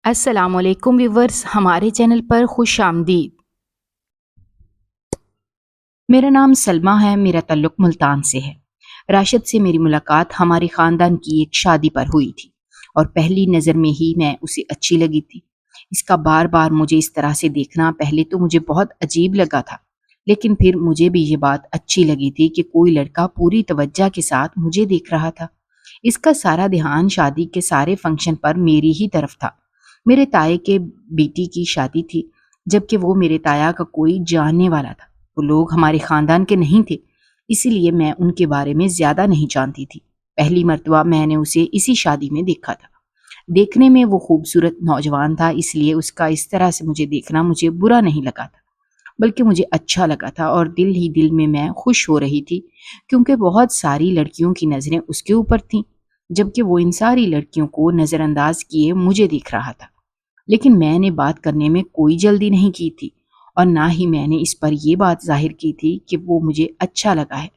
السلام علیکم ویورز، ہمارے چینل پر خوش آمدید۔ میرا نام سلمہ ہے، میرا تعلق ملتان سے ہے۔ راشد سے میری ملاقات ہمارے خاندان کی ایک شادی پر ہوئی تھی اور پہلی نظر میں ہی میں اسے اچھی لگی تھی۔ اس کا بار بار مجھے اس طرح سے دیکھنا پہلے تو مجھے بہت عجیب لگا تھا، لیکن پھر مجھے بھی یہ بات اچھی لگی تھی کہ کوئی لڑکا پوری توجہ کے ساتھ مجھے دیکھ رہا تھا۔ اس کا سارا دھیان شادی کے سارے فنکشن پر میری ہی طرف تھا۔ میرے تایا کے بیٹی کی شادی تھی، جبکہ وہ میرے تایا کا کوئی جاننے والا تھا۔ وہ لوگ ہمارے خاندان کے نہیں تھے، اسی لیے میں ان کے بارے میں زیادہ نہیں جانتی تھی۔ پہلی مرتبہ میں نے اسے اسی شادی میں دیکھا تھا۔ دیکھنے میں وہ خوبصورت نوجوان تھا، اس لیے اس کا اس طرح سے مجھے دیکھنا مجھے برا نہیں لگا تھا، بلکہ مجھے اچھا لگا تھا، اور دل ہی دل میں خوش ہو رہی تھی، کیونکہ بہت ساری لڑکیوں کی نظریں اس کے اوپر تھیں، جبکہ وہ ان ساری لڑکیوں کو نظر انداز کیے مجھے دیکھ رہا تھا۔ لیکن میں نے بات کرنے میں کوئی جلدی نہیں کی تھی، اور نہ ہی میں نے اس پر یہ بات ظاہر کی تھی کہ وہ مجھے اچھا لگا ہے۔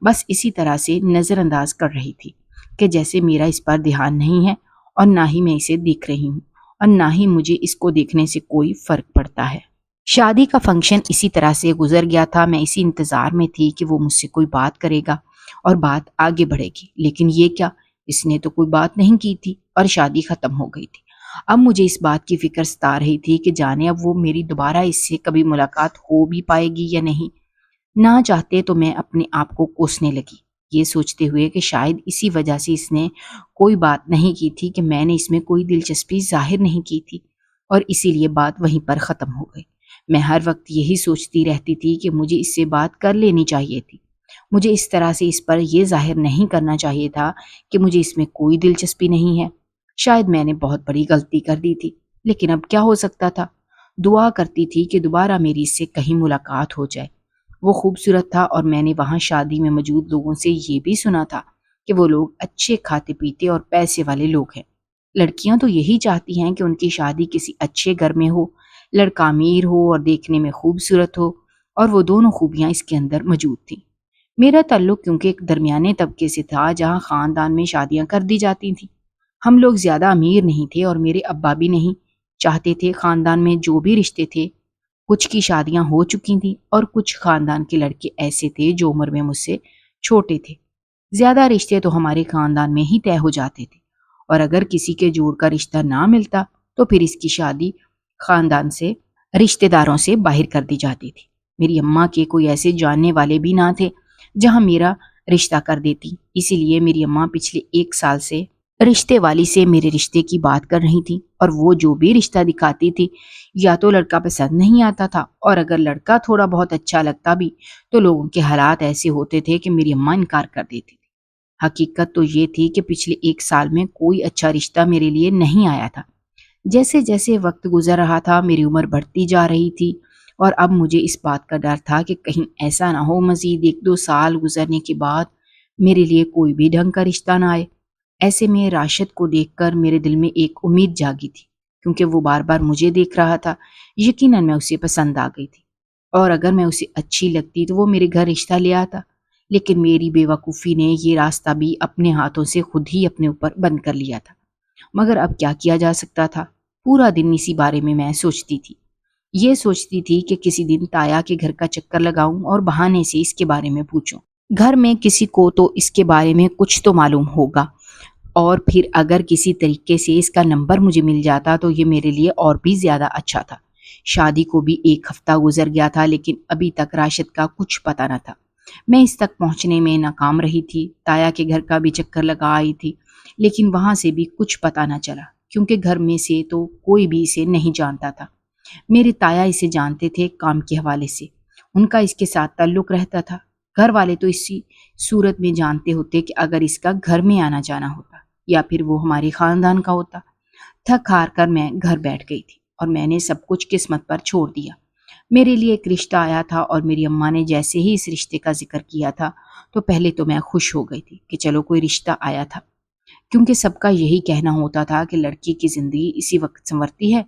بس اسی طرح سے نظر انداز کر رہی تھی کہ جیسے میرا اس پر دھیان نہیں ہے، اور نہ ہی میں اسے دیکھ رہی ہوں، اور نہ ہی مجھے اس کو دیکھنے سے کوئی فرق پڑتا ہے۔ شادی کا فنکشن اسی طرح سے گزر گیا تھا۔ میں اسی انتظار میں تھی کہ وہ مجھ سے کوئی بات کرے گا اور بات آگے بڑھے گی، لیکن یہ کیا، اس نے تو کوئی بات نہیں کی تھی اور شادی ختم ہو گئی تھی۔ اب مجھے اس بات کی فکر ستا رہی تھی کہ جانے اب وہ میری دوبارہ اس سے کبھی ملاقات ہو بھی پائے گی یا نہیں۔ نہ چاہتے تو میں اپنے آپ کو کوسنے لگی، یہ سوچتے ہوئے کہ شاید اسی وجہ سے اس نے کوئی بات نہیں کی تھی کہ میں نے اس میں کوئی دلچسپی ظاہر نہیں کی تھی، اور اسی لیے بات وہیں پر ختم ہو گئی۔ میں ہر وقت یہی سوچتی رہتی تھی کہ مجھے اس سے بات کر لینی چاہیے تھی۔ مجھے اس طرح سے اس پر یہ ظاہر نہیں کرنا چاہیے تھا کہ مجھے اس میں کوئی دلچسپی نہیں ہے۔ شاید میں نے بہت بڑی غلطی کر دی تھی، لیکن اب کیا ہو سکتا تھا۔ دعا کرتی تھی کہ دوبارہ میری اس سے کہیں ملاقات ہو جائے۔ وہ خوبصورت تھا، اور میں نے وہاں شادی میں موجود لوگوں سے یہ بھی سنا تھا کہ وہ لوگ اچھے کھاتے پیتے اور پیسے والے لوگ ہیں۔ لڑکیاں تو یہی چاہتی ہیں کہ ان کی شادی کسی اچھے گھر میں ہو، لڑکا امیر ہو اور دیکھنے میں خوبصورت ہو، اور وہ دونوں خوبیاں اس کے اندر موجود تھیں۔ میرا تعلق کیونکہ ایک درمیانے طبقے سے تھا جہاں خاندان میں شادیاں کر دی جاتی تھیں۔ ہم لوگ زیادہ امیر نہیں تھے، اور میرے ابا بھی نہیں چاہتے تھے خاندان میں جو بھی رشتے تھے، کچھ کی شادیاں ہو چکی تھیں اور کچھ خاندان کے لڑکے ایسے تھے جو عمر میں مجھ سے چھوٹے تھے۔ زیادہ رشتے تو ہمارے خاندان میں ہی طے ہو جاتے تھے، اور اگر کسی کے جوڑ کا رشتہ نہ ملتا تو پھر اس کی شادی خاندان سے رشتے داروں سے باہر کر دی جاتی تھی۔ میری اماں کے کوئی ایسے جاننے والے بھی نہ تھے جہاں میرا رشتہ کر دیتی، اسی لیے میری اماں پچھلے 1 سال سے رشتے والی سے میرے رشتے کی بات کر رہی تھی، اور وہ جو بھی رشتہ دکھاتی تھی یا تو لڑکا پسند نہیں آتا تھا، اور اگر لڑکا تھوڑا بہت اچھا لگتا بھی تو لوگوں کے حالات ایسے ہوتے تھے کہ میری اماں انکار کر دیتی تھی۔ حقیقت تو یہ تھی کہ پچھلے 1 سال میں کوئی اچھا رشتہ میرے لیے نہیں آیا تھا۔ جیسے جیسے وقت گزر رہا تھا میری عمر بڑھتی جا رہی تھی، اور اب مجھے اس بات کا ڈر تھا کہ کہیں ایسا نہ ہو مزید 1-2 سال گزرنے کے بعد میرے لیے کوئی بھی ڈھنگ کا رشتہ نہ آئے۔ ایسے میں راشد کو دیکھ کر میرے دل میں ایک امید جاگی تھی، کیونکہ وہ بار بار مجھے دیکھ رہا تھا۔ یقیناً میں اسے پسند آ گئی تھی، اور اگر میں اسے اچھی لگتی تو وہ میرے گھر رشتہ لے آتا، لیکن میری بے وقوفی نے یہ راستہ بھی اپنے ہاتھوں سے خود ہی اپنے اوپر بند کر لیا تھا۔ مگر اب کیا کیا جا سکتا تھا؟ پورا دن اسی بارے میں سوچتی تھی۔ یہ سوچتی تھی کہ کسی دن تایا کے گھر کا چکر لگاؤں اور بہانے سے اس کے بارے میں پوچھوں۔ گھر میں کسی کو تو اس کے بارے میں کچھ تو معلوم ہوگا، اور پھر اگر کسی طریقے سے اس کا نمبر مجھے مل جاتا تو یہ میرے لیے اور بھی زیادہ اچھا تھا۔ شادی کو بھی 1 ہفتہ گزر گیا تھا، لیکن ابھی تک راشد کا کچھ پتہ نہ تھا۔ میں اس تک پہنچنے میں ناکام رہی تھی۔ تایا کے گھر کا بھی چکر لگا آئی تھی، لیکن وہاں سے بھی کچھ پتہ نہ چلا، کیونکہ گھر میں سے تو کوئی بھی اسے نہیں جانتا تھا۔ میرے تایا اسے جانتے تھے کام کے حوالے سے، ان کا اس کے ساتھ تعلق رہتا تھا۔ گھر والے تو اسی صورت میں جانتے ہوتے کہ اگر اس کا گھر میں آنا جانا ہوتا، یا پھر وہ ہمارے خاندان کا ہوتا۔ تھک ہار کر میں گھر بیٹھ گئی تھی، اور میں نے سب کچھ قسمت پر چھوڑ دیا۔ میرے لیے ایک رشتہ آیا تھا، اور میری اماں نے جیسے ہی اس رشتے کا ذکر کیا تھا تو پہلے تو میں خوش ہو گئی تھی کہ چلو کوئی رشتہ آیا تھا، کیونکہ سب کا یہی کہنا ہوتا تھا کہ لڑکی کی زندگی اسی وقت سنورتی ہے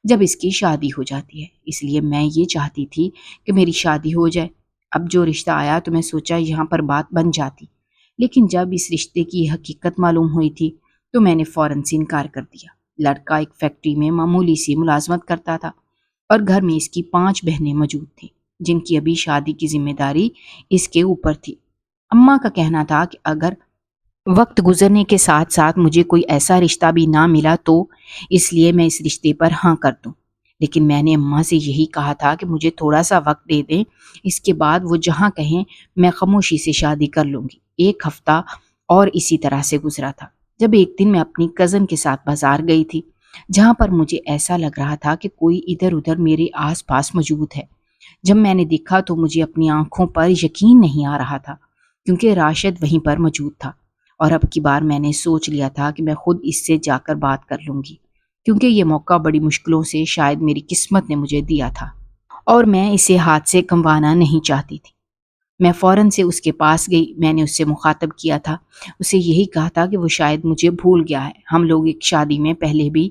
جب اس کی شادی ہو جاتی ہے۔ اس لیے میں یہ چاہتی تھی کہ میری شادی ہو جائے۔ اب جو رشتہ آیا تو میں سوچا یہاں پر بات بن جاتی، لیکن جب اس رشتے کی حقیقت معلوم ہوئی تھی تو میں نے فوراً سے انکار کر دیا۔ لڑکا ایک فیکٹری میں معمولی سی ملازمت کرتا تھا اور گھر میں اس کی 5 بہنیں موجود تھیں جن کی ابھی شادی کی ذمہ داری اس کے اوپر تھی۔ اماں کا کہنا تھا کہ اگر وقت گزرنے کے ساتھ ساتھ مجھے کوئی ایسا رشتہ بھی نہ ملا تو اس لیے میں اس رشتے پر ہاں کر دوں، لیکن میں نے اماں سے یہی کہا تھا کہ مجھے تھوڑا سا وقت دے دیں، اس کے بعد وہ جہاں کہیں میں خاموشی سے شادی کر لوں گی۔ 1 ہفتہ اور اسی طرح سے گزرا تھا جب ایک دن میں اپنی کزن کے ساتھ بازار گئی تھی جہاں پر مجھے ایسا لگ رہا تھا کہ کوئی ادھر ادھر میرے آس پاس موجود ہے۔ جب میں نے دیکھا تو مجھے اپنی آنکھوں پر یقین نہیں آ رہا تھا کیونکہ راشد وہیں پر موجود تھا، اور اب کی بار میں نے سوچ لیا تھا کہ میں خود اس سے جا کر بات کر لوں گی کیونکہ یہ موقع بڑی مشکلوں سے شاید میری قسمت نے مجھے دیا تھا اور میں اسے ہاتھ سے گنوانا نہیں چاہتی تھی۔ میں فوراً سے اس کے پاس گئی، میں نے اس سے مخاطب کیا تھا، اسے یہی کہا تھا کہ وہ شاید مجھے بھول گیا ہے، ہم لوگ ایک شادی میں پہلے بھی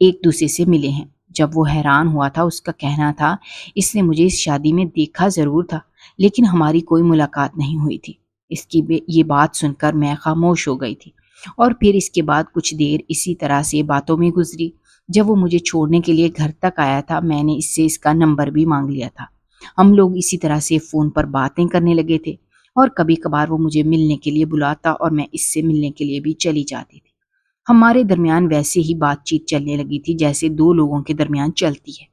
ایک دوسرے سے ملے ہیں۔ جب وہ حیران ہوا تھا، اس کا کہنا تھا اس نے مجھے اس شادی میں دیکھا ضرور تھا لیکن ہماری کوئی ملاقات نہیں ہوئی تھی۔ اس کی یہ بات سن کر میں خاموش ہو گئی تھی اور پھر اس کے بعد کچھ دیر اسی طرح سے باتوں میں گزری۔ جب وہ مجھے چھوڑنے کے لیے گھر تک آیا تھا میں نے اس سے اس کا نمبر بھی مانگ لیا تھا۔ ہم لوگ اسی طرح سے فون پر باتیں کرنے لگے تھے اور کبھی کبھار وہ مجھے ملنے کے لیے بلاتا اور میں اس سے ملنے کے لیے بھی چلی جاتی تھی۔ ہمارے درمیان ویسے ہی بات چیت چلنے لگی تھی جیسے 2 لوگوں کے درمیان چلتی ہے۔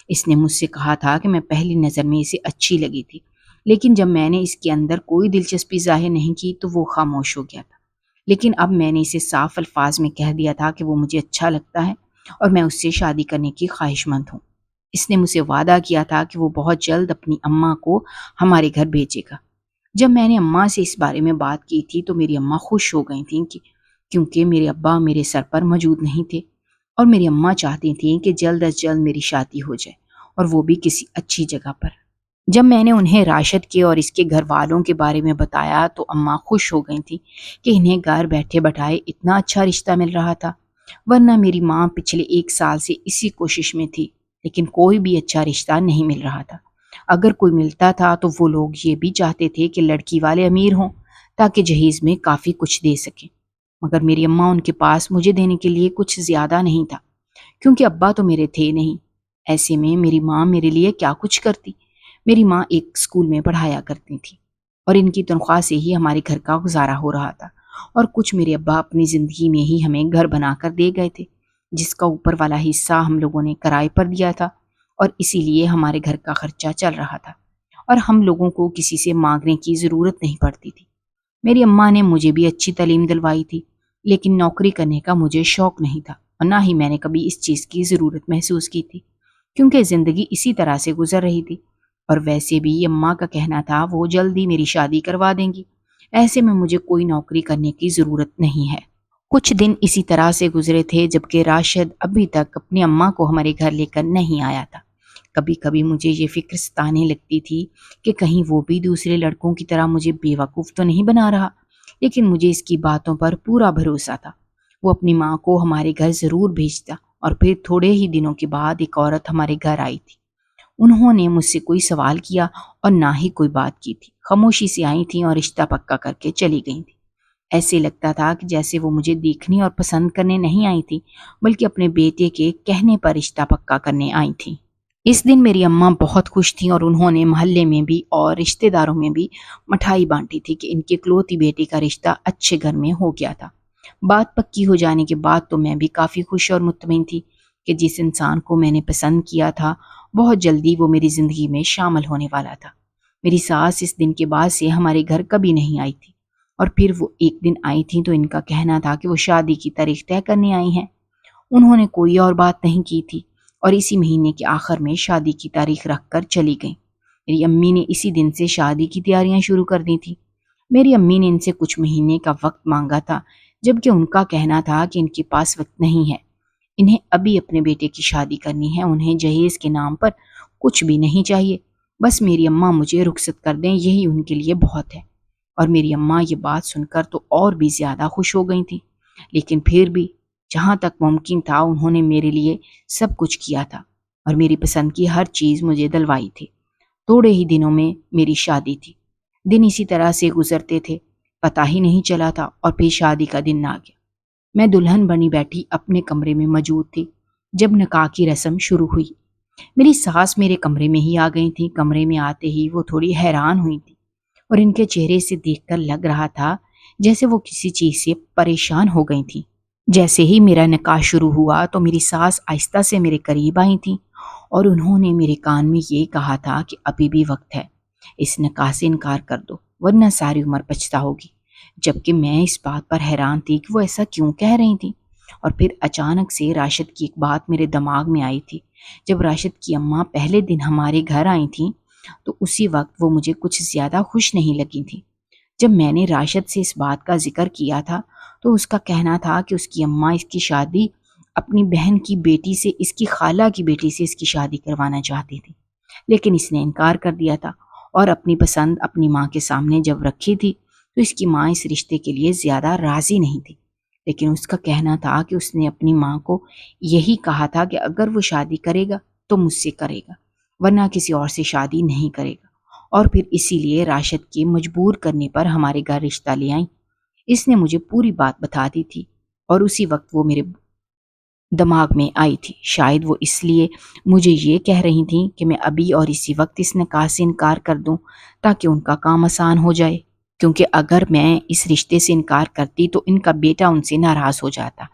اس نے مجھ سے کہا تھا کہ میں پہلی نظر میں اسے اچھی لگی تھی، لیکن جب میں نے اس کے اندر کوئی دلچسپی ظاہر نہیں کی تو وہ خاموش ہو گیا تھا۔ لیکن اب میں نے اسے صاف الفاظ میں کہہ دیا تھا کہ وہ مجھے اچھا لگتا ہے اور میں اس سے شادی کرنے کی خواہش مند ہوں۔ اس نے مجھ سے وعدہ کیا تھا کہ وہ بہت جلد اپنی اماں کو ہمارے گھر بھیجے گا۔ جب میں نے اماں سے اس بارے میں بات کی تھی تو میری اماں خوش ہو گئی تھیں کیونکہ میرے ابا میرے سر پر موجود نہیں تھے اور میری اماں چاہتی تھیں کہ جلد از جلد میری شادی ہو جائے اور وہ بھی کسی اچھی جگہ پر۔ جب میں نے انہیں راشد کے اور اس کے گھر والوں کے بارے میں بتایا تو اماں خوش ہو گئی تھیں کہ انہیں گھر بیٹھے بٹھائے اتنا اچھا رشتہ مل رہا تھا، ورنہ میری ماں پچھلے 1 سال سے اسی کوشش میں تھی لیکن کوئی بھی اچھا رشتہ نہیں مل رہا تھا۔ اگر کوئی ملتا تھا تو وہ لوگ یہ بھی چاہتے تھے کہ لڑکی والے امیر ہوں تاکہ جہیز میں کافی کچھ دے سکیں، مگر میری اماں ان کے پاس مجھے دینے کے لیے کچھ زیادہ نہیں تھا کیونکہ ابا تو میرے تھے نہیں۔ ایسے میں میری ماں میرے لیے کیا کچھ کرتی۔ میری ماں ایک اسکول میں پڑھایا کرتی تھی اور ان کی تنخواہ سے ہی ہمارے گھر کا گزارا ہو رہا تھا، اور کچھ میرے ابا اپنی زندگی میں ہی ہمیں گھر بنا کر دے گئے تھے جس کا اوپر والا حصہ ہم لوگوں نے کرائے پر دیا تھا اور اسی لیے ہمارے گھر کا خرچہ چل رہا تھا اور ہم لوگوں کو کسی سے مانگنے کی ضرورت نہیں پڑتی تھی۔ میری اماں نے مجھے بھی اچھی تعلیم دلوائی تھی لیکن نوکری کرنے کا مجھے شوق نہیں تھا اور نہ ہی میں نے کبھی اس چیز کی ضرورت محسوس کی تھی کیونکہ زندگی اسی طرح سے گزر رہی تھی، اور ویسے بھی اماں کا کہنا تھا وہ جلدی میری شادی کروا دیں گی، ایسے میں مجھے کوئی نوکری کرنے کی ضرورت نہیں ہے۔ کچھ دن اسی طرح سے گزرے تھے جبکہ راشد ابھی تک اپنی اماں کو ہمارے گھر لے کر نہیں آیا تھا۔ کبھی کبھی مجھے یہ فکر ستانے لگتی تھی کہ کہیں وہ بھی دوسرے لڑکوں کی طرح مجھے بے وقوف تو نہیں بنا رہا، لیکن مجھے اس کی باتوں پر پورا بھروسہ تھا۔ وہ اپنی ماں کو ہمارے گھر ضرور بھیجتا، اور پھر تھوڑے ہی دنوں کے بعد ایک عورت ہمارے گھر آئی تھی۔ انہوں نے مجھ سے کوئی سوال کیا اور نہ ہی کوئی بات کی تھی، خاموشی سے آئی تھیں اور رشتہ پکا کر کے چلی گئی تھیں۔ ایسے لگتا تھا کہ جیسے وہ مجھے دیکھنے اور پسند کرنے نہیں آئی تھیں بلکہ اپنے بیٹے کے کہنے پر رشتہ پکا کرنے آئی تھیں۔ اس دن میری اماں بہت خوش تھیں اور انہوں نے محلے میں بھی اور رشتہ داروں میں بھی مٹھائی بانٹی تھی کہ ان کے اکلوتی بیٹے کا رشتہ اچھے گھر میں ہو گیا تھا۔ بات پکی ہو جانے کے بعد تو میں بھی کافی خوش اور مطمئن تھی کہ جس انسان کو میں نے پسند کیا تھا بہت جلدی وہ میری زندگی میں شامل ہونے والا تھا۔ میری ساس اس دن کے بعد سے ہمارے گھر کبھی نہیں آئی تھی، اور پھر وہ ایک دن آئی تھیں تو ان کا کہنا تھا کہ وہ شادی کی تاریخ طے کرنے آئی ہیں۔ انہوں نے کوئی اور بات نہیں کی تھی اور اسی مہینے کے آخر میں شادی کی تاریخ رکھ کر چلی گئیں۔ میری امی نے اسی دن سے شادی کی تیاریاں شروع کر دی تھیں۔ میری امی نے ان سے کچھ مہینے کا وقت مانگا تھا جبکہ ان کا کہنا تھا کہ ان کے پاس وقت نہیں ہے، انہیں ابھی اپنے بیٹے کی شادی کرنی ہے، انہیں جہیز کے نام پر کچھ بھی نہیں چاہیے، بس میری اماں مجھے رخصت کر دیں یہی ان کے لیے بہت ہے۔ اور میری اماں یہ بات سن کر تو اور بھی زیادہ خوش ہو گئی تھیں، لیکن پھر بھی جہاں تک ممکن تھا انہوں نے میرے لیے سب کچھ کیا تھا اور میری پسند کی ہر چیز مجھے دلوائی تھی۔ تھوڑے ہی دنوں میں میری شادی تھی۔ دن اسی طرح سے گزرتے تھے، پتہ ہی نہیں چلا تھا، اور پھر شادی کا دن آ گیا۔ میں دلہن بنی بیٹھی اپنے کمرے میں موجود تھی جب نکاح کی رسم شروع ہوئی۔ میری ساس میرے کمرے میں ہی آ گئی تھی۔ کمرے میں آتے ہی وہ تھوڑی حیران ہوئی تھی اور ان کے چہرے سے دیکھ کر لگ رہا تھا جیسے وہ کسی چیز سے پریشان ہو گئی تھی۔ جیسے ہی میرا نکاح شروع ہوا تو میری ساس آہستہ سے میرے قریب آئی تھیں اور انہوں نے میرے کان میں یہ کہا تھا کہ ابھی بھی وقت ہے، اس نکاح سے انکار کر دو ورنہ ساری عمر پچھتا ہوگی۔ جبکہ میں اس بات پر حیران تھی کہ وہ ایسا کیوں کہہ رہی تھیں۔ اور پھر اچانک سے راشد کی ایک بات میرے دماغ میں آئی تھی۔ جب راشد کی اماں پہلے دن ہمارے گھر آئی تھیں تو اسی وقت وہ مجھے کچھ زیادہ خوش نہیں لگی تھیں۔ جب میں نے راشد سے اس بات کا ذکر کیا تھا تو اس کا کہنا تھا کہ اس کی اماں اس کی شادی اپنی بہن کی بیٹی سے، اس کی خالہ کی بیٹی سے اس کی شادی کروانا چاہتی تھی، لیکن اس نے انکار کر دیا تھا اور اپنی پسند اپنی ماں کے سامنے جب رکھی تھی تو اس کی ماں اس رشتے کے لیے زیادہ راضی نہیں تھی۔ لیکن اس کا کہنا تھا کہ اس نے اپنی ماں کو یہی کہا تھا کہ اگر وہ شادی کرے گا تو مجھ سے کرے گا ورنہ کسی اور سے شادی نہیں کرے گا، اور پھر اسی لیے راشد کے مجبور کرنے پر ہمارے گھر رشتہ لے آئیں۔ اس نے مجھے پوری بات بتا دی تھی اور اسی وقت وہ میرے دماغ میں آئی تھی۔ شاید وہ اس لیے مجھے یہ کہہ رہی تھیں کہ میں ابھی اور اسی وقت اس نکاح سے انکار کر دوں تاکہ ان کا کام آسان ہو جائے، کیونکہ اگر میں اس رشتے سے انکار کرتی تو ان کا بیٹا ان سے ناراض ہو جاتا،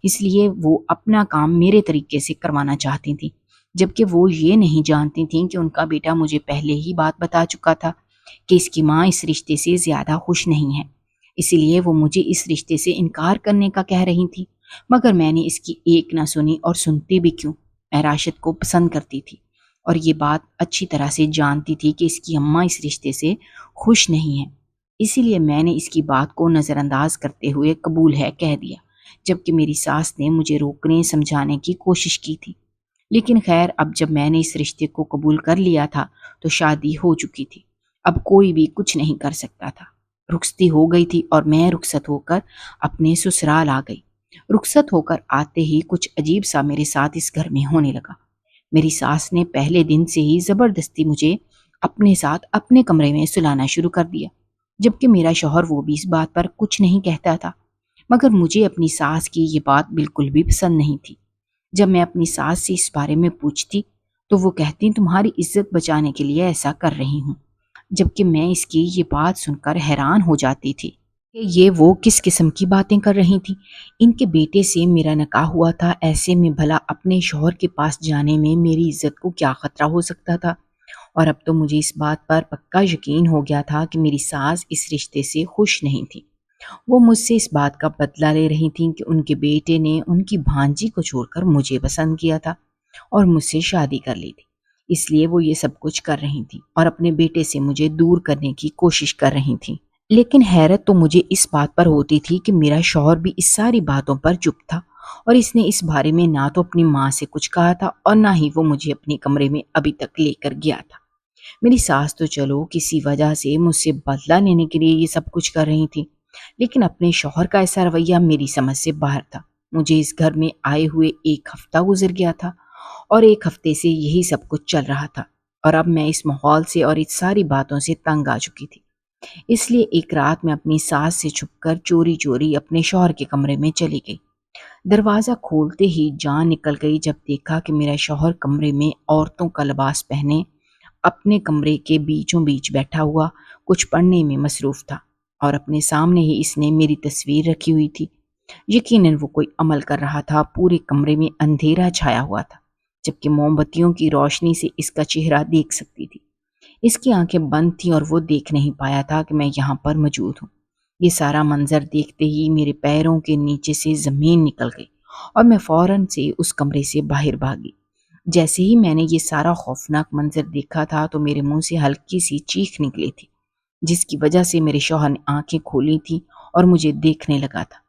اس لیے وہ اپنا کام میرے طریقے سے کروانا چاہتی تھیں، جبکہ وہ یہ نہیں جانتی تھیں کہ ان کا بیٹا مجھے پہلے ہی بات بتا چکا تھا کہ اس کی ماں اس رشتے سے زیادہ خوش نہیں ہے، اسی لیے وہ مجھے اس رشتے سے انکار کرنے کا کہہ رہی تھی۔ مگر میں نے اس کی ایک نہ سنی، اور سنتی بھی کیوں، میں راشد کو پسند کرتی تھی اور یہ بات اچھی طرح سے جانتی تھی کہ اس کی اماں اس رشتے سے خوش نہیں ہے، اسی لیے میں نے اس کی بات کو نظر انداز کرتے ہوئے قبول ہے کہہ دیا، جبکہ میری ساس نے مجھے روکنے سمجھانے کی کوشش کی تھی۔ لیکن خیر، اب جب میں نے اس رشتے کو قبول کر لیا تھا تو شادی ہو چکی تھی، اب کوئی بھی کچھ نہیں کر سکتا تھا۔ رخصتی ہو گئی تھی اور میں رخصت ہو کر اپنے سسرال آ گئی۔ رخصت ہو کر آتے ہی کچھ عجیب سا میرے ساتھ اس گھر میں ہونے لگا۔ میری ساس نے پہلے دن سے ہی زبردستی مجھے اپنے ساتھ اپنے کمرے میں سلانا شروع کر دیا، جبکہ میرا شوہر وہ بھی اس بات پر کچھ نہیں کہتا تھا، مگر مجھے اپنی ساس کی یہ بات بالکل بھی پسند نہیں تھی۔ جب میں اپنی ساس سے اس بارے میں پوچھتی تو وہ کہتی تمہاری عزت بچانے کے لیے ایسا کر رہی ہوں، جبکہ میں اس کی یہ بات سن کر حیران ہو جاتی تھی کہ یہ وہ کس قسم کی باتیں کر رہی تھی۔ ان کے بیٹے سے میرا نکاح ہوا تھا، ایسے میں بھلا اپنے شوہر کے پاس جانے میں میری عزت کو کیا خطرہ ہو سکتا تھا؟ اور اب تو مجھے اس بات پر پکا یقین ہو گیا تھا کہ میری ساس اس رشتے سے خوش نہیں تھی۔ وہ مجھ سے اس بات کا بدلہ لے رہی تھیں کہ ان کے بیٹے نے ان کی بھانجی کو چھوڑ کر مجھے پسند کیا تھا اور مجھ سے شادی کر لی تھی، اس لیے وہ یہ سب کچھ کر رہی تھیں اور اپنے بیٹے سے مجھے دور کرنے کی کوشش کر رہی تھیں۔ لیکن حیرت تو مجھے اس بات پر ہوتی تھی کہ میرا شوہر بھی اس ساری باتوں پر چپ تھا اور اس نے اس بارے میں نہ تو اپنی ماں سے کچھ کہا تھا اور نہ ہی وہ مجھے اپنے کمرے میں ابھی تک لے کر گیا تھا۔ میری ساس تو چلو کسی وجہ سے مجھ سے بدلہ لینے کے لیے یہ سب کچھ کر رہی تھی، لیکن اپنے شوہر کا ایسا رویہ میری سمجھ سے باہر تھا۔ مجھے اس گھر میں آئے ہوئے ایک ہفتہ گزر گیا تھا اور ایک ہفتے سے یہی سب کچھ چل رہا تھا، اور اب میں اس ماحول سے اور اس ساری باتوں سے تنگ آ چکی تھی۔ اس لیے ایک رات میں اپنی ساس سے چھپ کر چوری چوری اپنے شوہر کے کمرے میں چلی گئی۔ دروازہ کھولتے ہی جان نکل گئی جب دیکھا کہ میرا شوہر کمرے میں عورتوں کا لباس پہنے اپنے کمرے کے بیچوں بیچ بیٹھا ہوا کچھ پڑھنے میں مصروف تھا، اور اپنے سامنے ہی اس نے میری تصویر رکھی ہوئی تھی۔ یقیناً وہ کوئی عمل کر رہا تھا۔ پورے کمرے میں اندھیرا چھایا ہوا تھا، جبکہ موم بتیوں کی روشنی سے اس کا چہرہ دیکھ سکتی تھی۔ اس کی آنکھیں بند تھیں اور وہ دیکھ نہیں پایا تھا کہ میں یہاں پر موجود ہوں۔ یہ سارا منظر دیکھتے ہی میرے پیروں کے نیچے سے زمین نکل گئی اور میں فوراً سے اس کمرے سے باہر بھاگی۔ جیسے ہی میں نے یہ سارا خوفناک منظر دیکھا تھا تو میرے منہ سے ہلکی سی چیخ نکلی تھی، جس کی وجہ سے میرے شوہر نے آنکھیں کھولی تھیں اور مجھے دیکھنے لگا تھا۔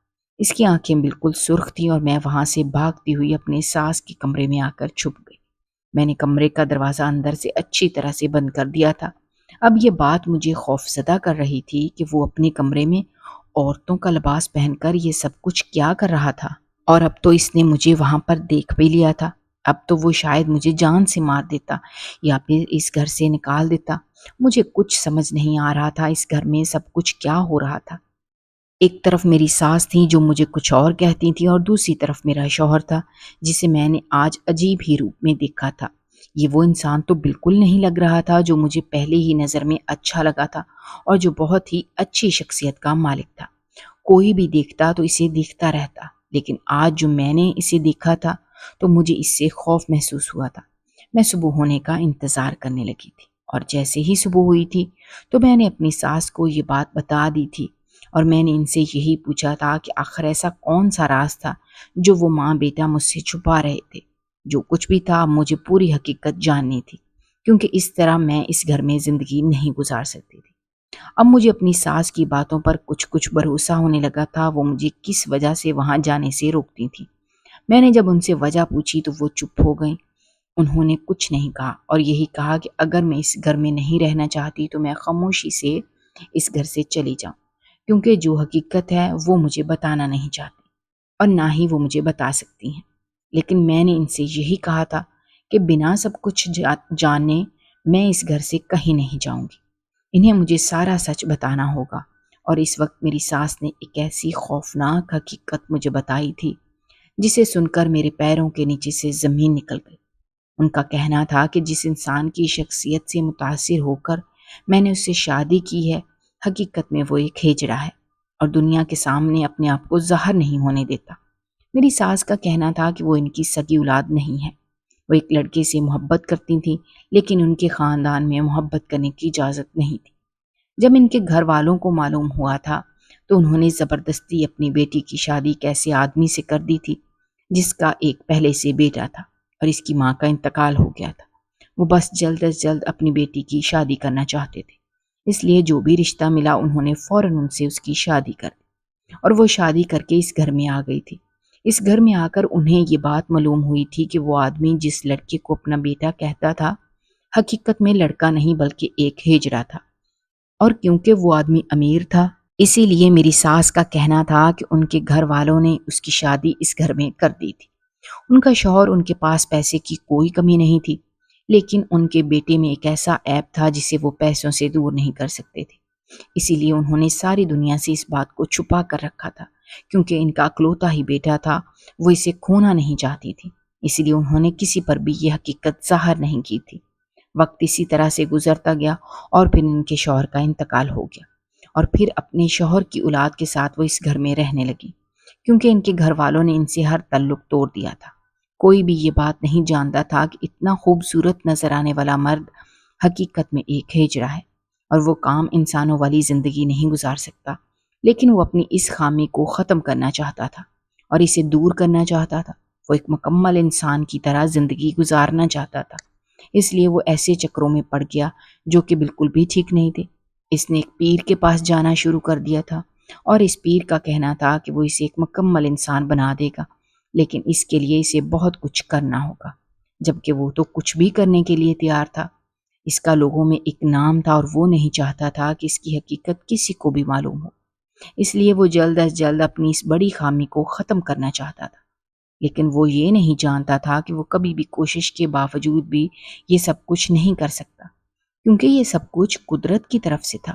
اس کی آنکھیں بالکل سرخ تھیں اور میں وہاں سے بھاگتی ہوئی اپنے ساس کے کمرے میں آ کر چھپ گئی۔ میں نے کمرے کا دروازہ اندر سے اچھی طرح سے بند کر دیا تھا۔ اب یہ بات مجھے خوفزدہ کر رہی تھی کہ وہ اپنے کمرے میں عورتوں کا لباس پہن کر یہ سب کچھ کیا کر رہا تھا، اور اب تو اس نے مجھے وہاں پر دیکھ بھی لیا تھا۔ اب تو وہ شاید مجھے جان سے مار دیتا یا پھر اس گھر سے نکال دیتا۔ مجھے کچھ سمجھ نہیں آ رہا تھا اس گھر میں سب کچھ کیا ہو رہا تھا۔ ایک طرف میری ساس تھی جو مجھے کچھ اور کہتی تھی، اور دوسری طرف میرا شوہر تھا جسے میں نے آج عجیب ہی روپ میں دیکھا تھا۔ یہ وہ انسان تو بالکل نہیں لگ رہا تھا جو مجھے پہلے ہی نظر میں اچھا لگا تھا اور جو بہت ہی اچھی شخصیت کا مالک تھا۔ کوئی بھی دیکھتا تو اسے دیکھتا رہتا، لیکن آج جو میں نے اسے دیکھا تھا تو مجھے اس سے خوف محسوس ہوا تھا۔ میں صبح ہونے کا انتظار کرنے لگی تھی، اور جیسے ہی صبح ہوئی تھی تو میں نے اپنی ساس کو یہ بات بتا دی تھی، اور میں نے ان سے یہی پوچھا تھا کہ آخر ایسا کون سا راز تھا جو وہ ماں بیٹا مجھ سے چھپا رہے تھے۔ جو کچھ بھی تھا مجھے پوری حقیقت جاننی تھی، کیونکہ اس طرح میں اس گھر میں زندگی نہیں گزار سکتی تھی۔ اب مجھے اپنی ساس کی باتوں پر کچھ بھروسہ ہونے لگا تھا۔ وہ مجھے کس وجہ سے وہاں جانے سے روکتی تھی۔ میں نے جب ان سے وجہ پوچھی تو وہ چپ ہو گئیں۔ انہوں نے کچھ نہیں کہا اور یہی کہا کہ اگر میں اس گھر میں نہیں رہنا چاہتی تو میں خاموشی سے اس گھر سے چلی جاؤں، کیونکہ جو حقیقت ہے وہ مجھے بتانا نہیں چاہتی اور نہ ہی وہ مجھے بتا سکتی ہیں۔ لیکن میں نے ان سے یہی کہا تھا کہ بنا سب کچھ جانے میں اس گھر سے کہیں نہیں جاؤں گی۔ انہیں مجھے سارا سچ بتانا ہوگا۔ اور اس وقت میری ساس نے ایک ایسی خوفناک حقیقت مجھے بتائی تھی جسے سن کر میرے پیروں کے نیچے سے زمین نکل گئی۔ ان کا کہنا تھا کہ جس انسان کی شخصیت سے متاثر ہو کر میں نے اس سے شادی کی ہے، حقیقت میں وہ ایک ہجڑا ہے اور دنیا کے سامنے اپنے آپ کو ظاہر نہیں ہونے دیتا۔ میری ساس کا کہنا تھا کہ وہ ان کی سگی اولاد نہیں ہے۔ وہ ایک لڑکے سے محبت کرتی تھیں، لیکن ان کے خاندان میں محبت کرنے کی اجازت نہیں تھی۔ جب ان کے گھر والوں کو معلوم ہوا تھا تو انہوں نے زبردستی اپنی بیٹی کی شادی ایک ایسے آدمی سے کر دی تھی جس کا ایک پہلے سے بیٹا تھا اور اس کی ماں کا انتقال ہو گیا تھا۔ وہ بس جلد از جلد اپنی بیٹی کی شادی کرنا چاہتے تھے، اس لیے جو بھی رشتہ ملا انہوں نے فوراً ان سے اس کی شادی کر دی، اور وہ شادی کر کے اس گھر میں آ گئی تھی۔ اس گھر میں آ کر انہیں یہ بات معلوم ہوئی تھی کہ وہ آدمی جس لڑکے کو اپنا بیٹا کہتا تھا حقیقت میں لڑکا نہیں بلکہ ایک ہجڑا تھا، اور کیونکہ وہ آدمی امیر تھا اسی لیے میری ساس کا کہنا تھا کہ ان کے گھر والوں نے اس کی شادی اس گھر میں کر دی تھی۔ ان کا شوہر، ان کے پاس پیسے کی کوئی کمی نہیں تھی، لیکن ان کے بیٹے میں ایک ایسا عیب تھا جسے وہ پیسوں سے دور نہیں کر سکتے تھے۔ اسی لیے انہوں نے ساری دنیا سے اس بات کو چھپا کر رکھا تھا، کیونکہ ان کا اکلوتا ہی بیٹا تھا، وہ اسے کھونا نہیں چاہتی تھی۔ اسی لیے انہوں نے کسی پر بھی یہ حقیقت ظاہر نہیں کی تھی۔ وقت اسی طرح سے گزرتا گیا اور پھر ان کے شوہر کا انتقال ہو گیا، اور پھر اپنے شوہر کی اولاد کے ساتھ وہ اس گھر میں رہنے لگی، کیونکہ ان کے گھر والوں نے ان سے ہر تعلق توڑ دیا تھا۔ کوئی بھی یہ بات نہیں جانتا تھا کہ اتنا خوبصورت نظر آنے والا مرد حقیقت میں ایک ہجڑا ہے اور وہ کام انسانوں والی زندگی نہیں گزار سکتا۔ لیکن وہ اپنی اس خامی کو ختم کرنا چاہتا تھا اور اسے دور کرنا چاہتا تھا۔ وہ ایک مکمل انسان کی طرح زندگی گزارنا چاہتا تھا، اس لیے وہ ایسے چکروں میں پڑ گیا جو کہ بالکل بھی ٹھیک نہیں تھے۔ اس نے ایک پیر کے پاس جانا شروع کر دیا تھا، اور اس پیر کا کہنا تھا کہ وہ اسے ایک مکمل انسان بنا دے گا، لیکن اس کے لیے اسے بہت کچھ کرنا ہوگا، جبکہ وہ تو کچھ بھی کرنے کے لیے تیار تھا۔ اس کا لوگوں میں ایک نام تھا اور وہ نہیں چاہتا تھا کہ اس کی حقیقت کسی کو بھی معلوم ہو، اس لیے وہ جلد از جلد اپنی اس بڑی خامی کو ختم کرنا چاہتا تھا۔ لیکن وہ یہ نہیں جانتا تھا کہ وہ کبھی بھی کوشش کے باوجود بھی یہ سب کچھ نہیں کر سکتا، کیونکہ یہ سب کچھ قدرت کی طرف سے تھا۔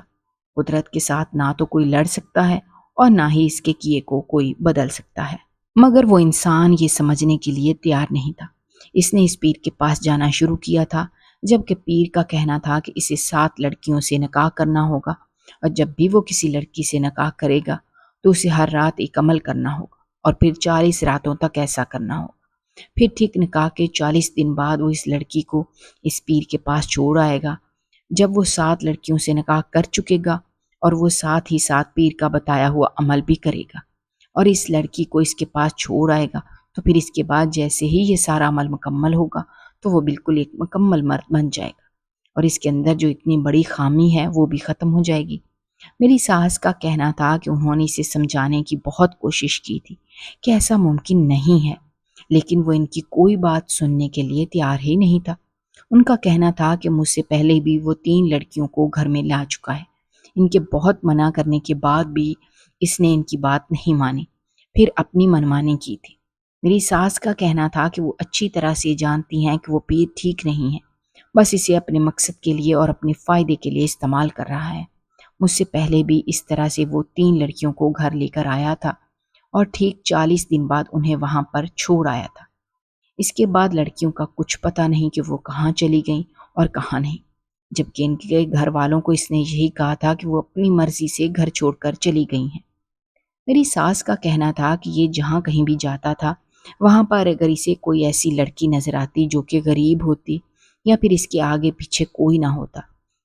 قدرت کے ساتھ نہ تو کوئی لڑ سکتا ہے اور نہ ہی اس کے کیے کو کوئی بدل سکتا ہے، مگر وہ انسان یہ سمجھنے کے لیے تیار نہیں تھا۔ اس نے اس پیر کے پاس جانا شروع کیا تھا، جبکہ پیر کا کہنا تھا کہ اسے 7 لڑکیوں سے نکاح کرنا ہوگا، اور جب بھی وہ کسی لڑکی سے نکاح کرے گا تو اسے ہر رات ایک عمل کرنا ہوگا اور پھر 40 راتوں تک ایسا کرنا ہوگا۔ پھر ٹھیک نکاح کے 40 دن بعد وہ اس لڑکی کو اس پیر کے پاس چھوڑ آئے گا۔ جب وہ 7 لڑکیوں سے نکاح کر چکے گا اور وہ ساتھ ہی ساتھ پیر کا بتایا ہوا عمل بھی کرے گا اور اس لڑکی کو اس کے پاس چھوڑ آئے گا، تو پھر اس کے بعد جیسے ہی یہ سارا عمل مکمل ہوگا تو وہ بالکل ایک مکمل مرد بن جائے گا، اور اس کے اندر جو اتنی بڑی خامی ہے وہ بھی ختم ہو جائے گی۔ میری ساس کا کہنا تھا کہ انہوں نے اسے سمجھانے کی بہت کوشش کی تھی کہ ایسا ممکن نہیں ہے، لیکن وہ ان کی کوئی بات سننے کے لیے تیار ہی نہیں تھا۔ ان کا کہنا تھا کہ مجھ سے پہلے بھی وہ 3 لڑکیوں کو گھر میں لا چکا ہے۔ ان کے بہت منع کرنے کے بعد بھی اس نے ان کی بات نہیں مانی، پھر اپنی منمانی کی تھی۔ میری ساس کا کہنا تھا کہ وہ اچھی طرح سے جانتی ہیں کہ وہ پیر ٹھیک نہیں ہے، بس اسے اپنے مقصد کے لیے اور اپنے فائدے کے لیے استعمال کر رہا ہے۔ مجھ سے پہلے بھی اس طرح سے وہ 3 لڑکیوں کو گھر لے کر آیا تھا اور ٹھیک 40 دن بعد انہیں وہاں پر چھوڑ آیا تھا۔ اس کے بعد لڑکیوں کا کچھ پتہ نہیں کہ وہ کہاں چلی گئیں اور کہاں نہیں، جبکہ ان کے گھر والوں کو اس نے یہی کہا تھا کہ وہ اپنی مرضی سے گھر چھوڑ کر چلی گئی ہیں۔ میری ساس کا کہنا تھا کہ یہ جہاں کہیں بھی جاتا تھا وہاں پر اگر اسے کوئی ایسی لڑکی نظر آتی جو کہ غریب ہوتی یا پھر اس کے آگے پیچھے کوئی نہ ہوتا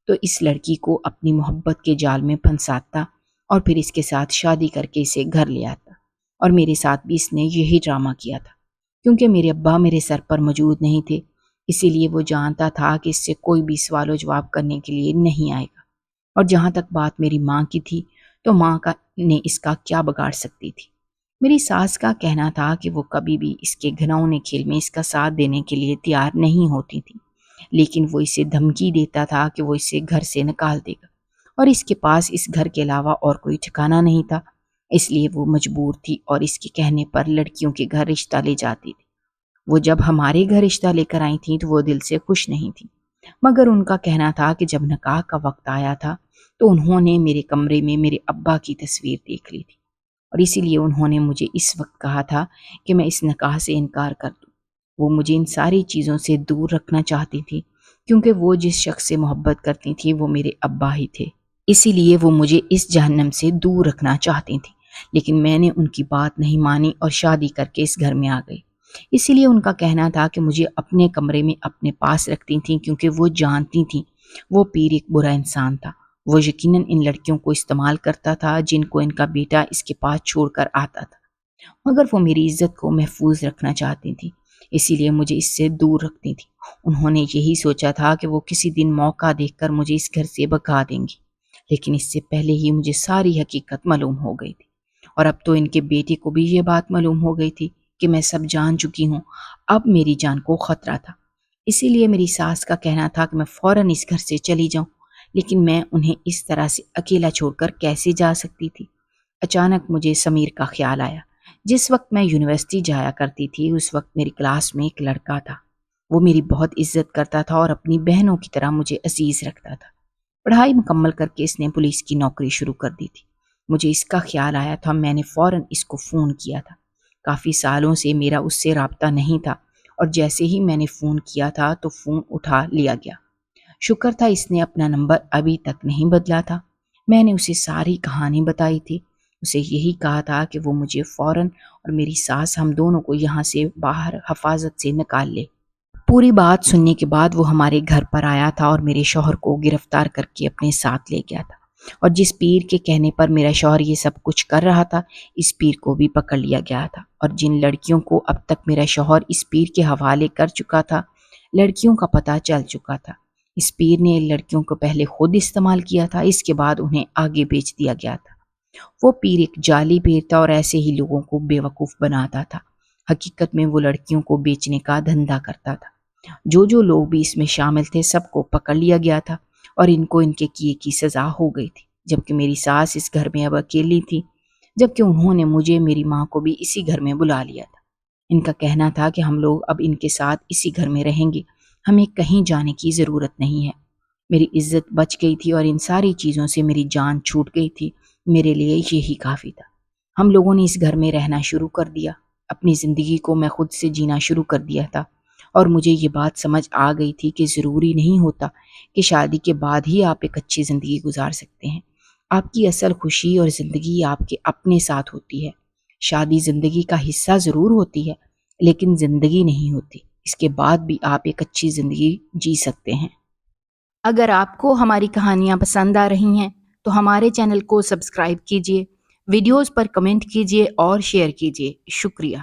تو اس لڑکی کو اپنی محبت کے جال میں پھنساتا اور پھر اس کے ساتھ شادی کر کے اسے گھر لے آتا، اور میرے ساتھ بھی اس نے یہی ڈرامہ کیا تھا۔ کیونکہ میرے ابا میرے سر پر موجود نہیں تھے، اسی لیے وہ جانتا تھا کہ اس سے کوئی بھی سوال و جواب کرنے کے لیے نہیں آئے گا، اور جہاں تک بات میری ماں کی تھی تو ماں نے اس کا کیا بگاڑ سکتی تھی۔ میری ساس کا کہنا تھا کہ وہ کبھی بھی اس کے گھناؤنے کھیل میں اس کا ساتھ دینے کے لیے تیار نہیں ہوتی تھی، لیکن وہ اسے دھمکی دیتا تھا کہ وہ اسے گھر سے نکال دے گا، اور اس کے پاس اس گھر کے علاوہ اور کوئی ٹھکانہ نہیں تھا، اس لیے وہ مجبور تھی اور اس کے کہنے پر لڑکیوں کے گھر رشتہ لے جاتی تھی۔ وہ جب ہمارے گھر رشتہ لے کر آئی تھیں تو وہ دل سے خوش نہیں تھی، مگر ان کا کہنا تھا کہ جب نکاح کا وقت آیا تھا تو انہوں نے میرے کمرے میں میرے ابا کی تصویر دیکھ لی تھی، اور اسی لیے انہوں نے مجھے اس وقت کہا تھا کہ میں اس نکاح سے انکار کر دوں۔ وہ مجھے ان ساری چیزوں سے دور رکھنا چاہتی تھی، کیونکہ وہ جس شخص سے محبت کرتی تھی وہ میرے ابا ہی تھے، اسی لیے وہ مجھے اس جہنم سے دور رکھنا چاہتی تھی۔ لیکن میں نے ان کی بات نہیں مانی اور شادی کر کے اس گھر میں آ گئی۔ اسی لیے ان کا کہنا تھا کہ مجھے اپنے کمرے میں اپنے پاس رکھتی تھیں، کیونکہ وہ جانتی تھیں وہ پیر ایک برا انسان تھا۔ وہ یقیناً ان لڑکیوں کو استعمال کرتا تھا جن کو ان کا بیٹا اس کے پاس چھوڑ کر آتا تھا، مگر وہ میری عزت کو محفوظ رکھنا چاہتی تھیں، اسی لیے مجھے اس سے دور رکھتی تھیں۔ انہوں نے یہی سوچا تھا کہ وہ کسی دن موقع دیکھ کر مجھے اس گھر سے بھگا دیں گی، لیکن اس سے پہلے ہی مجھے ساری حقیقت معلوم ہو گئی تھی، اور اب تو ان کے بیٹے کو بھی یہ بات معلوم ہو گئی تھی کہ میں سب جان چکی ہوں۔ اب میری جان کو خطرہ تھا، اسی لیے میری ساس کا کہنا تھا کہ میں فوراً اس گھر سے چلی جاؤں، لیکن میں انہیں اس طرح سے اکیلا چھوڑ کر کیسے جا سکتی تھی۔ اچانک مجھے سمیر کا خیال آیا۔ جس وقت میں یونیورسٹی جایا کرتی تھی اس وقت میری کلاس میں ایک لڑکا تھا، وہ میری بہت عزت کرتا تھا اور اپنی بہنوں کی طرح مجھے عزیز رکھتا تھا۔ پڑھائی مکمل کر کے اس نے پولیس کی نوکری شروع کر دی تھی۔ مجھے اس کا خیال آیا تھا، میں نے فوراً اس کو فون کیا تھا۔ کافی سالوں سے میرا اس سے رابطہ نہیں تھا، اور جیسے ہی میں نے فون کیا تھا تو فون اٹھا لیا گیا۔ شکر تھا اس نے اپنا نمبر ابھی تک نہیں بدلا تھا۔ میں نے اسے ساری کہانی بتائی تھی، اسے یہی کہا تھا کہ وہ مجھے فوراً اور میری ساس ہم دونوں کو یہاں سے باہر حفاظت سے نکال لے۔ پوری بات سننے کے بعد وہ ہمارے گھر پر آیا تھا اور میرے شوہر کو گرفتار کر کے اپنے ساتھ لے گیا تھا، اور جس پیر کے کہنے پر میرا شوہر یہ سب کچھ کر رہا تھا اس پیر کو بھی پکڑ لیا گیا تھا، اور جن لڑکیوں کو اب تک میرا شوہر اس پیر کے حوالے کر چکا تھا لڑکیوں کا پتہ چل چکا تھا۔ اس پیر نے لڑکیوں کو پہلے خود استعمال کیا تھا، اس کے بعد انہیں آگے بیچ دیا گیا تھا۔ وہ پیر ایک جعلی پیر تھا اور ایسے ہی لوگوں کو بے وقوف بناتا تھا۔ حقیقت میں وہ لڑکیوں کو بیچنے کا دھندا کرتا تھا۔ جو لوگ بھی اس میں شامل تھے سب کو پکڑ لیا گیا تھا، اور ان کو ان کے کیے کی سزا ہو گئی تھی، جبکہ میری ساس اس گھر میں اب اکیلی تھی، جبکہ انہوں نے مجھے میری ماں کو بھی اسی گھر میں بلا لیا تھا۔ ان کا کہنا تھا کہ ہم لوگ اب ان کے ساتھ اسی گھر میں رہیں گے، ہمیں کہیں جانے کی ضرورت نہیں ہے۔ میری عزت بچ گئی تھی اور ان ساری چیزوں سے میری جان چھوٹ گئی تھی، میرے لیے یہی کافی تھا۔ ہم لوگوں نے اس گھر میں رہنا شروع کر دیا، اپنی زندگی کو میں خود سے جینا شروع کر دیا تھا، اور مجھے یہ بات سمجھ آ گئی تھی کہ ضروری نہیں ہوتا کہ شادی کے بعد ہی آپ ایک اچھی زندگی گزار سکتے ہیں۔ آپ کی اصل خوشی اور زندگی آپ کے اپنے ساتھ ہوتی ہے۔ شادی زندگی کا حصہ ضرور ہوتی ہے، لیکن زندگی نہیں ہوتی۔ اس کے بعد بھی آپ ایک اچھی زندگی جی سکتے ہیں۔ اگر آپ کو ہماری کہانیاں پسند آ رہی ہیں تو ہمارے چینل کو سبسکرائب کیجیے، ویڈیوز پر کمنٹ کیجیے اور شیئر کیجیے۔ شکریہ۔